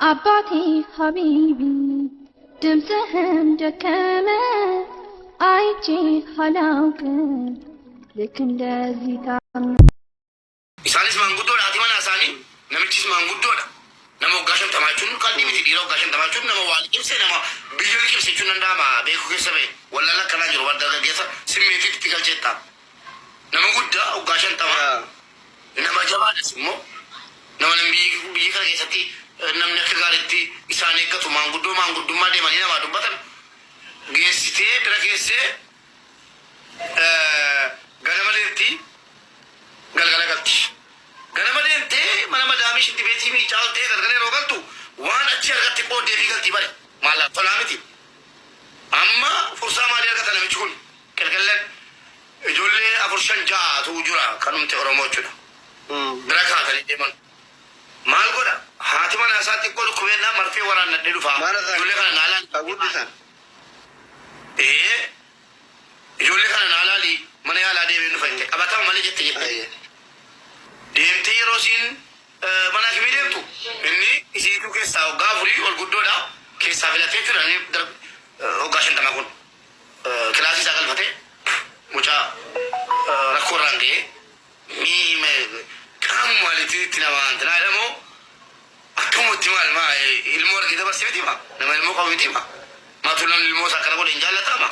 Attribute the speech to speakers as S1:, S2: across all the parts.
S1: አባቴ ሀቢቢ ድምፅህን ደከመ አይቼ አላውቅም ልክ እንደዚህ ታም
S2: ኢሳኒስ ማንጉዶዳ አቲማና ሳኒ ነምቺስ ማንጉዶዳ ነሞ ጋሸም ተማቹን ካኒ ሚቲ ዲሮ ጋሸም ተማቹን ነሞ ዋልቂም ሰነማ ቢዩሊኪም ሰቹን እንዳማ ቤኩ ከሰበ ወላላ ከናጅሮ ወዳጋ ጌታ ስሜት ትገልጨታ ነሞ ጉዳ ጋሸም ተማ ነማ ጀባደስ ሞ ነማንም ቢይ ከጌሰቲ namni akka gaariitti isaan eeggatu maanguddummaa deemanii namaa dubbatan geessitee bira geessee ganama deemtii galgala galti. Ganama deemtee mana madaamii shitti beetii miicaaltee galgala yeroo galtu waan achi argatti qooddee fi galtii bare maallaa tolaa miti. Amma fursaa maalii argata namichi kun galgalan ijoollee 4-5 jira kanumti Oromoo jechuudha. Bira kaatanii deeman. Maal godha haati mana isaatti qolu kubeennaa marfee waraannadhee dhufaa ijoollee kana naalaan guddisan ijoollee kana naalaali mana yaalaa deemee dhufa itti qabatama malee jette deemtee yeroo isiin mana akimii deemtu inni isiituu keessaa waggaa 4 ol guddoodha keessaa filatee jechuudha waggaa 50 kun kilaasii isaa galfatee mucaa rakkoo irraan ga'ee miime qaamummaalitti nama antinaa jedhamoo akkumutti maal maa ilmoo argite barsiifti ma nama ilmoo qabiti ma maatu namni ilmoo isaa kana godhe hin jaallatama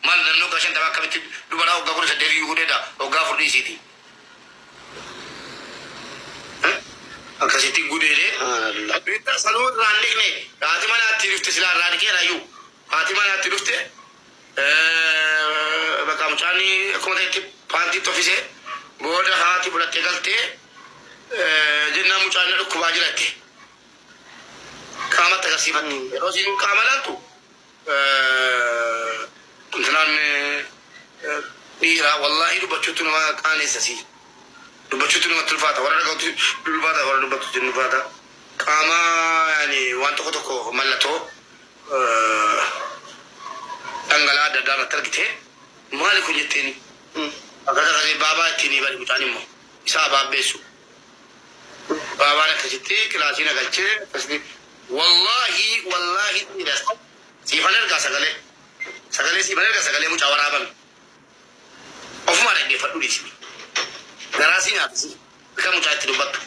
S2: maal nannoo waggaa 50 akkamitti dubaraa waggaa 18 gudeedha waggaa 4 isiiti akkasitti gudeedhe bitta saluu irraan dhiqne haati manaatti dhufte silaa irraa dhiqeerayyuu haati manaatti dhufte bakka mucaanii akkuma ta'etti paantiitti offisee booda haati fudhattee galtee jennaan mucaan dhukkubaa jiratte qaamatti agarsiifatti yeroo isiin qaama laaltu intinaan dhiiraa wallaahi dubbachuutu nama qaaneessasi dubbachuutu namatti ulfaata warra dhaga'utu ulfaata warra dubbatutti ulfaata qaama yaani waan tokko mallattoo dhangala'aa adda addaa irratti argite maali kun jetteeni akkasii baabaa ittiin bari mucaan immoo isaa baabbeessu baabaan akkasitti kilaasiin agalchee akkasitti wallaahi siifan ergaa sagalee siifan ergaa sagalee mucaa waraabame ofumaa dhaggeeffadhu dhiisni garaasii nyaatisi akka mucaa itti dubbattu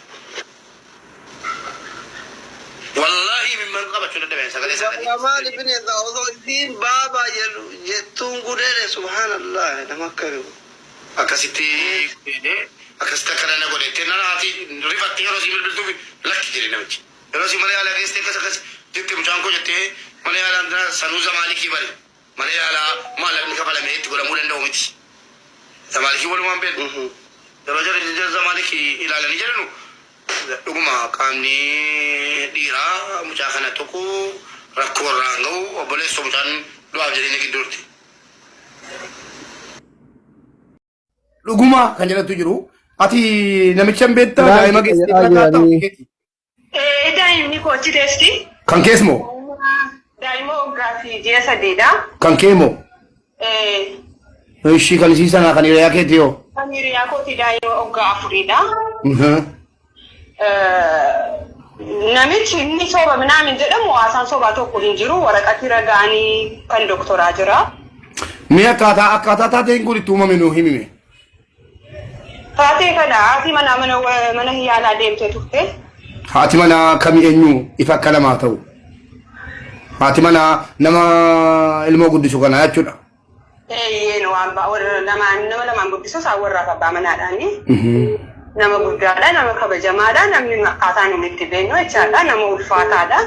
S2: wallaahi mimman qabachuu dadhabeen sagalee
S3: maali bineensa osoo isiin baabaa jettuun gudeere subhaanallah nama
S2: akkasitti akka dana godhette nanaati rifatte yeroo si bilbiltuuf lakki jedhe namichi yeroo si malee yaalaa geessite akkas jette mucaan koo jettee malee yaalaa sanuu zamaalikii bari malee yaalaa maallaqni kafalamee itti godhamuu danda'u miti zamaalikii walumaan beeku yeroo jara zamaalikii ilaalanii jedhanu dhuguma qaamni dhiiraa mucaa kana tokko rakkoo irraan ga'u obboleessa mucaan du'aaf jedhanii gidduutti.
S4: Dhuguma kan jedhatu jiru ati namichaan beektaa daa'ima geessitee
S5: daa'imni koochi teesti.
S4: Kan keessumoo?
S5: Daa'ima waggaa 3
S4: kan keemoo? Ishii kan isii sanaa kan hiriyaa keetti yoo?
S5: Kan hiriyaa kooti daa'ima waggaa 4dha. Namichi inni soba minaamin jedhamu haasaan sobaa tokko hin jiru waraqati ragaanii kan doktoraa jira.
S4: Mee akkaataa taateen kun itti uumame nuu himime?
S5: Taatee kana haati mana yaalaa deemtee turte.
S4: Haati mana kamii eenyu ifa akka lamaa ta'u? Haati mana nama ilmoo guddisu kana jechuudha.
S5: Nama lamaan guddisu isaan warraaf abbaa manaadhaani. Nama guddaadha, nama kabajamaadha, namni akkaataan inni itti beeknu jechaadha, nama ulfaataadha.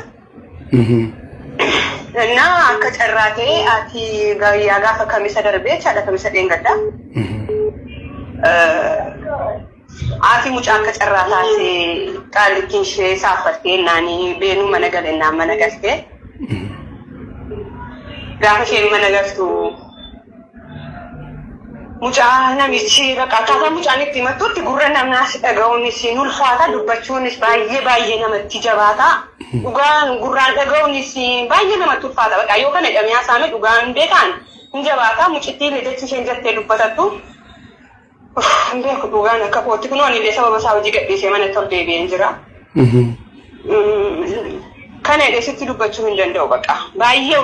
S5: Akka carraa ta'e ati guyyaa gaafa kamisa darbee jechaadha kamisa dheengadda. Ati mucaa akka carraa taasee qaalittiin ishee saaffattee naanii beenuu mana galennaan mana galtee. Gaafa isheen mana galtu mucaa namichi akkaataa mucaan itti himattutti gurra namaas dhaga'uunis ulfaata dubbachuunis baay'ee namatti jabaata. Dhugaan gurraan dhaga'uunis baay'ee namatti ulfaata. Bakka yoo kana jedhamee haasa'ame dhugaan beekaan hin jabaata mucittiin jechi isheen jettee dubbatattu. Beeku dhugaan akka kootti kun waan illee sababa isaa hojii gadhiisee mana tol deebi'een jira. Kan dheesitti dubbachuu hin danda'u baqa. Baay'ee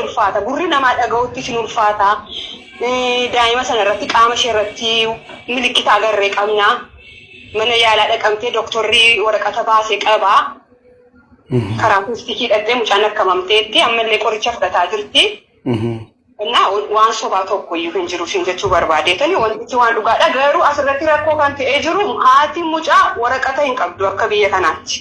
S5: ulfaata. Gurri namaa dhaga'utti isin ulfaata. Daa'ima sana irratti qaama ishee irratti milikkita agarree qabna. Mana yaalaa dhaqamtee dooktorri waraqata baasee qaba. Karaa puustikii dhaqxee mucaan akkamamteetti ammallee qoricha fudhataa jirti. Innaa waan sobaa tokko iyyuu hin jiru siin jechuu barbaadeetani wantichi waan dhugaadha. Garuu asirratti rakkoo kan ta'ee jiru haati mucaa waraqata hin qabdu akka biyya kanaatti.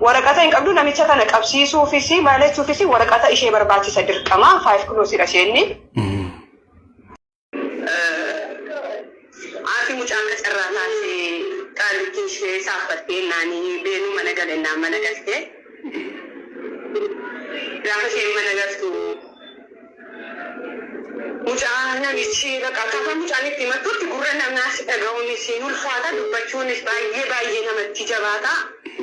S5: Waraqata hin qabdu namicha kana qabsiisuufis maalachuufis waraqata ishee barbaachisa dirqama 5 kiloosidha isheenni. Haati mucaan qacarraa taasee qaalitti ishee saaffattee naanii beenuu mana galennaan mana galtee. Gaafa isheen mana galtu mucaan namichi akkaataa mucaan itti himattutti gurra namaa dhaga'uunis ulfaata dubbachuunis baay'ee namatti jabaata.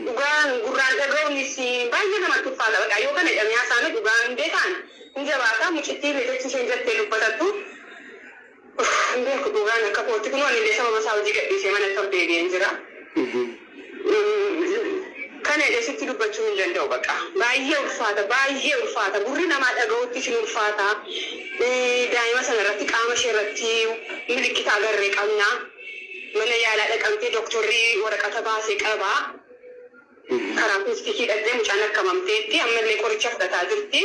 S5: Dhugaan gurraan dhaga'uunis baay'ee namatti ulfaata. Bakka yoo kana jedhamee haasa'ame dhugaan beekan hin jabaata. Mucittii beekachi isheen jettee dubbatattu. Beeku dhugaan akka kootti kun waan illee sababa isaa hojii gadhiisee mana ta'u deebi'een jira. Kana dheesitti dubbachuu hin danda'u baqa. Baay'ee ulfaata. Gurri namaa dhaga'utti isin ulfaata. Daa'ima sana irratti qaama ishee irratti milikkita agarree qabna. Mana yaalaa dhaqamtee dooktorri waraqata baasee qaba. Karaa puustikii dhaqxee mucaan akkamamteetti ammallee qoricha fudhataa jirti.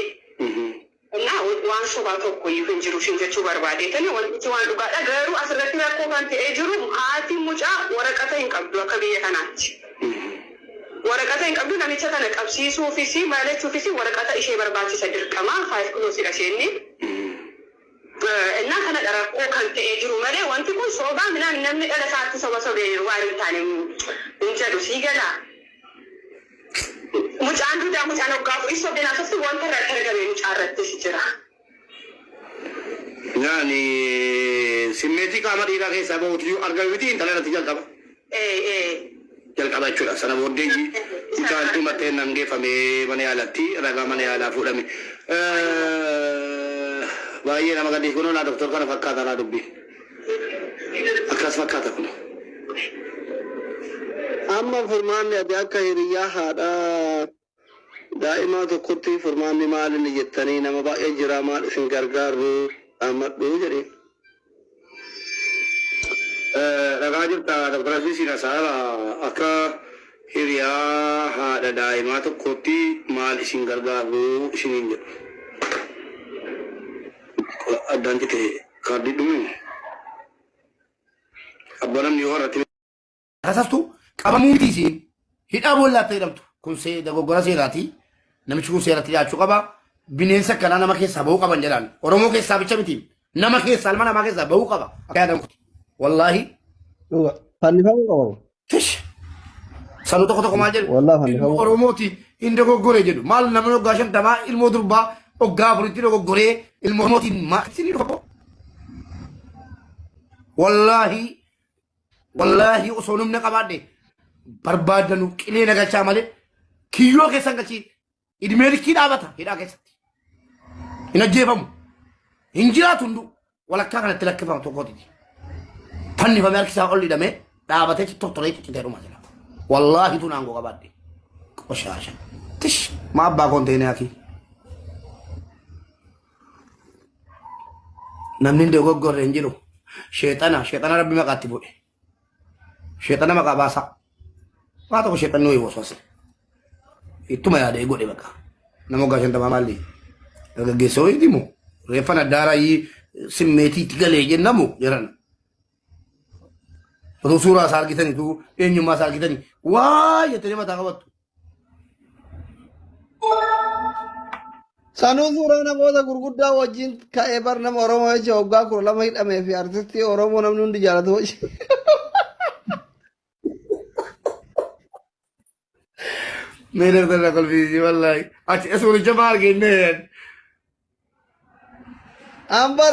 S5: Innaa waan sobaa tokko iyyuu hin jiru siin jechuu barbaadeetani wantichi waan dhugaadha. Garuu asirratti rakkoo kan ta'ee jiru haati mucaa waraqata hin qabdu akka biyya kanaatti. Waraqata hin qabdu namicha kana qabsiisuufis maalachuufis waraqata ishee barbaachisa dirqama 5 kiloosidha isheenni. Innaa kana rakkoo kan ta'ee jiru malee wanti kun soobaa minaan namni dhala isaatti soba sobee jiru waan hin taane hin jedhu sii gala. Mucaan duudaa mucaan hoggaafuu isa sobdinaa softi wanta irratti argame mucaa irrattis jira.
S2: Yani simmeetii qaama dhiiraa keessaa bahuutu argame miti intala irratti jalqaba. Jalqaba jechuudha. Sana booddee mucaan dhumattee nangeeffamee mana yaalatti ragaa mana yaalaa fuudhame. Baay'ee nama gadhiis kunoo naa doktor kana fakkaata laa dubbii. Akkas fakkaata kun.
S3: Amma furmaanni ati akka hiriyaa haadha daa'imaa tokkotti furmaanni maali jettanii nama baay'ee jira maal isin gargaaru ammadhu jedhee.
S2: Ragaa jirta doktor Aziz Nasaara akka hiriyaa haadha daa'imaa tokkotti maal isin gargaaru isiniin jedhu. Addaan jite kaardii dhume. Abbanamni yoo irratti.
S4: Kasastu qabamuu miti isiin hidhaa boollaatti jedhamtu kun dogoggora seeraati. Namichi kun seeratti dhiyaachuu qaba. Bineensa akkanaa nama keessaa bahuu qaban jedhaan. Oromoo keessaa bicha miti. Nama keessaa ilma namaa keessaa bahuu qaba. Akka yaadamu. Wallaahi.
S3: Fannifamuu qabamu.
S4: Tish. Sanuu tokko maal jedhu.
S3: Wallaahi fannifamuu.
S4: Oromooti hin dogoggore jedhu. Maal namni waggaa 50 ilmoo durbaa waggaa 4tti dogoggoree ilmoo mootiin maatii dhufa. Wallaahi osoo namni qabaadhe barbaadanu qilee nagalchaa malee kiyyoo keessan galchii idimee likkii dhaabata hidhaa keessatti. Hin ajjeefamu. Hin jiraatu hundu walakkaa kanatti lakkifama tokkooti. Fannifamee harkisaa ol hidhamee dhaabatee tortoree ciccitee dhumaa jira. Wallaahi tu naangoo qabaadhe. Qoshaasha. Tish ma abbaa konteenee akii. Namni dogoggorre hin jiru. Sheexana rabbi maqaatti bu'e. Sheexana maqaa baasaa. Waa tokko sheexan nuyi waswase. Ittuma yaadee godhe baqa. Nama waggaa 50 maalli. Dargaggeessa ho'i dimu. Reeffa naddaaraa simmeetii itti galee jennamu jiran. Otoo suuraa isaa argitanii tu eenyummaa isaa argitanii waa jettanii mataa qabattu.
S3: Sanuu suuraa namoota gurguddaa wajjin ka'ee bar nama Oromoo jecha waggaa 12 hidhamee fi artistii Oromoo namni hundi jaalatu wajjin.
S4: Meedar darra kolfiisi wallahi. Achi suuricha maal genneen.
S3: Ambar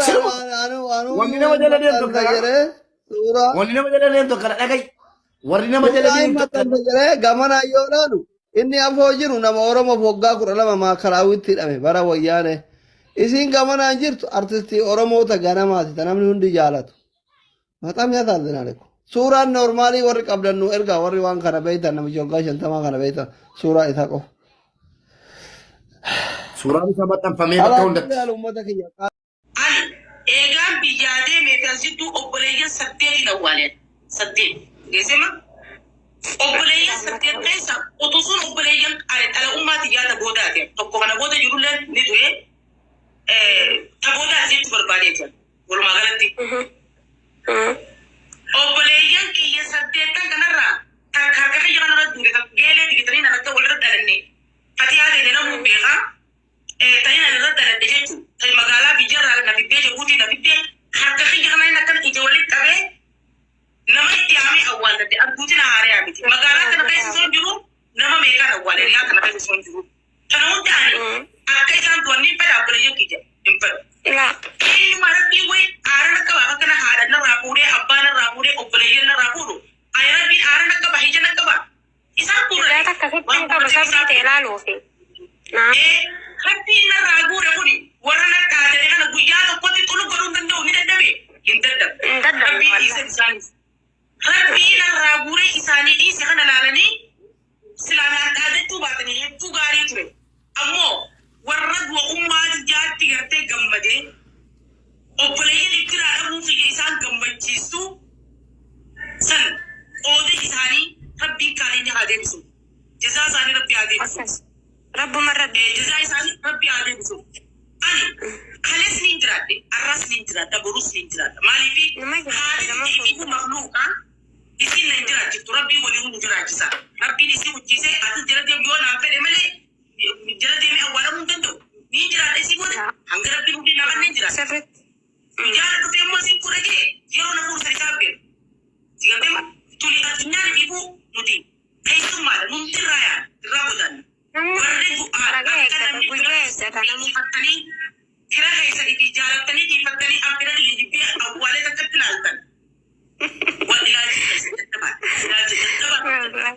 S4: wanni nama jala deemtu
S3: kana suuraa
S4: wanni nama jala deemtu kana dhagai. Warri nama jala deemtu
S3: kana gamana yoo laalu inni afoo jiru nama Oromoo waggaa 12 maakaraawwitti hidhame bara wayyaane. Isin gamana jirtu artistii Oromoo ta ganamaati ta namni hundi jaalatu. Matam yaadalna suuraan normaalii warri qabdannu erga warri waan kana beeytan namichi waggaa 50 kana beeytan suuraa isaa qofa.
S4: Suuraan isaa maxxanfamee bakka
S3: Alaa
S4: hundatti.
S3: yaala uummata kiyya.
S5: Ani eegaan biyyaadee meeqansituu obboleeyyan saddeetiin awwaaleen. Saddeet. Geessima? Obboleeyyan saddeet keessa utuu sun obboleeyyan dhala ummaati yaada boodaati. Tokko kana booda jirullee ni du'e. Ta boodaati jechuun barbaadee jira. Walumaa galatti. Obboleeyyan kiyya saddeettan kanarraa harka kiyya kanarra duure geelee digitanii namatti walirra dhalanne. Fatihaa ta'e namuu beekaa. Tani na irra dhaladhe jechuun ta'e magaalaa biyyaarraa na fiddee jabuutii na fiddee harka kiyya kana inni akkan ija walitti qabee nama itti haamee awwaalladhe arguuti na haaree miti. Magaalaa kana keessa osoo jiru nama meeqaan awwaale riyaa kana keessa osoo jiru. Kana hundi ani akka isaan du'anii fedha obboleeyyan kiyya hin fedhu. Eenyuma rabbii wayi aara akka baaba kana haadha narraa fuudhee abbaa narraa fuudhee obboleeyyan narraa fuudhu. Ayi rabbii aara akka baa hija akka baa. Isaan fuudhanii. Habbiin narraa guure kuni warra nadhaatanii kana guyyaa tokkotti tolu godhuu hin danda'u ni dadhabe hin dadhabu. Rabbiin dhiise isaanis. Rabbiin narraa guure isaanii dhiise kana laalanii silaa nadhaatachuu baatanii hedduu gaarii ture. Ammoo warra du'ummaa jaatti gartee gammadee obboleeyyan ittiraa dhabuu fi isaan gammachiistu san qooda isaanii rabbiin kaaleenya haa deebisu. Jazaa isaanii rabbi haa deebisu. Rabbu marradde jazaa isaanii rabbi haa deebisu. Ani kalees ni jiraadhe, arras ni jiraadha, borus ni jiraadha. Maaliifi haadhi fi makluuqa isin na jiraachiftu rabbii waliin nu jiraachisa. Rabbiin isin hojjisee ati jala deemee yoo naan fedhe malee jala deemee awwaalamuu hin danda'u. Ni jiraadha isin godhe hanga rabbiin hundi nama ni jiraata. Guyyaa dhufee immoo isin fudhatee yeroo na fuursa isaa beeku. Sigatee tuli addunyaan dhiibuu nuti keessummaadha nuti irraa godhanna. Warri fattanii kira keessanii fi jaalattanii dhiifattanii affiranii lijibbee awwaalee takkatti ilaaltan. Waan ilaalchi keessatti dadhabaa. Ilaalchi dadhabaa.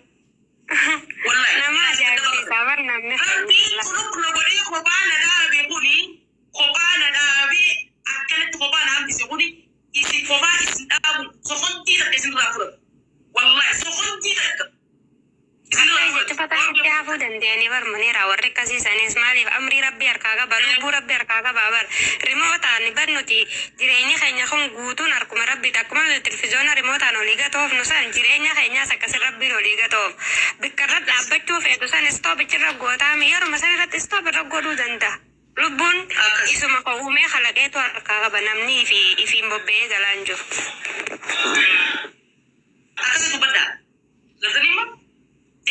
S5: Rabbiin kun godhee kophaa na dhaabee kuni kophaa na dhaabee akkanatti kophaa na hambise kuni isin kophaa isin dhaabu sokontii takka isin irraa fudhatu. Wallaahi sokontii takka.
S6: Hafu dandeenye barmaneera warri akkasiisanis maaliif amrii rabbii harkaa qaba lubbuu rabbii harkaa qaba bar rimootaan barnuti jireenya keenya kun guutuun harkuma rabbii akkuma televiziyoona rimootaan olii gatoof nusan jireenya keenyaas akkas rabbiin olii gatoof bikkarra dhaabbachuu feetu san istoopichirra gootaami yeruma san irratti istoopirra godhuu danda'a. Lubbuun isuma ka'uumee kalaqeetu harkaa qaba namni ifiin bobba'ee galaan jiru.
S5: Akkasii dubbaddaa. Gataniima?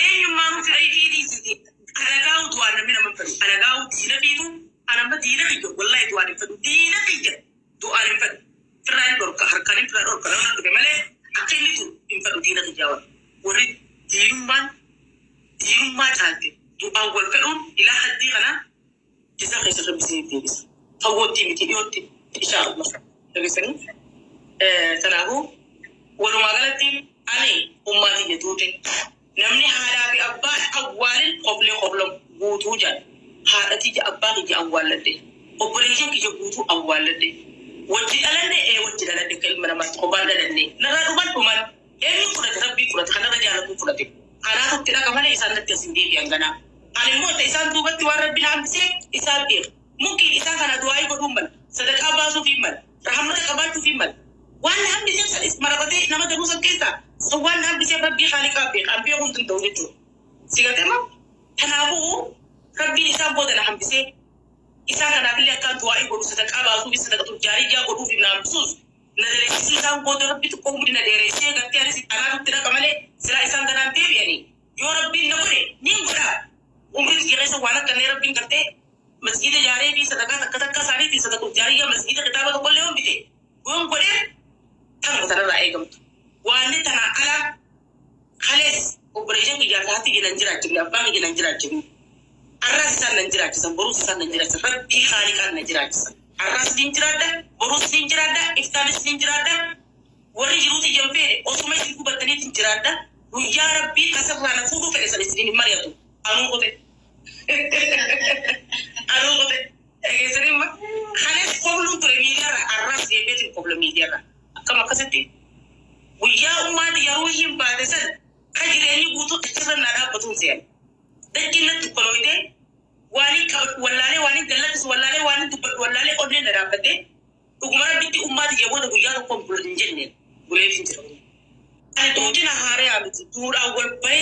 S5: Eenyummaa nuti dhiisiti alagaa utuu waan namni nama fedhu alagaa diina fiitu anamma diina fiddu wallahi du'aan hin fedhu diina fidda du'aan hin fedhu firraa hin dhorka harkaan hin firraa dhorka nama dhufe malee akka inni tu hin fedhu diina fidjaawan warri diinummaa caalte du'aan wal fedhuun ilaa haddii kana jisa keessa rabbisee deebisa fawwootti miti dhiyootti inshaa Allah dhageessanii kanaafuu walumaa galatti ani ummaatii jedhuute namni haadhaa fi abbaa awwaalin qoblam guutuu jedha. Haadhati ija abbaa kiyya awwaalladhe. Obboleeyyan kiyya guutuu awwaalladhe. Wajji dhaladhe kan ilma namaatti qophaan dhalanne. Narraa dhuman eenyu fudhate rabbii fudhate kanarra jaalatu fudhate. Kanaaf itti dhaqa malee isaan natti asin deebi'an ganaa. Ani immoo isaan duubatti waan rabbi hambisee isaan beeku. Mukkiin isaan kana du'aa godhuun mala. Sadaqaa baasuuf hin mala. Rahamata qabaachuuf hin mala. Waan hambisee sadis marabatee nama danuu san keessaa. Waan hambisee rabbii haaliqaa beekan beekuun danda'u jechuudha. Sigatema kanaafuu rabbiin isaan booda na hambisee isaan kanaafillee akkaan du'aa godhu sadaqaa baasuuf sadaqatu jaarii godhuuf na hambisuus na daleessisuu isaan booda rabbi tokko humni na dheeressee gartee anis anaatutti dhaqa malee silaa isaan kanaan deebi'anii yoo rabbiin na godhe ni godhaa. Umriin jireessa waan akkanee rabbiin gartee masjiida jaaree fi sadaqaa takka isaanii fi sadaqatu jaarii masjiida kitaaba tokkollee hombite goon godhee tanuma sanarraa eegamtu. Waan tana ala kalees obboleeyyan kiyyaa kaatti jiran jiraachifne abbaan jiran jiraachifne arras isaan nan jiraachisan boruus isaan nan jiraachisan rabbii haaliqaan na jiraachisan arras niin jiraadha boruus niin jiraadha iftaanis niin jiraadha warri jiruuti jamfeedhe osuma isin gubattaniit hin jiraadha guyyaa rabbii kasarraa na fuudhuu fedhe san isin hin mari'atu anuu qote egeessanimma kalees qobluun ture miidiyaarra arras deebiitiin qobla miidiyaarra akkam akkasitti guyyaa ummaati yeroo hin baate san ka jireenyi guutuu achirra naa dhaabbatuun seena. Dachii natti kolooyitee waan
S7: والله واني دلت والله واني دبت والله قلنا نرابته وكمان بدي أمتي جابوا ده بيجارو كم بلدين جنة بلدين ترى أنا توجينا هاري عبد تور أول بي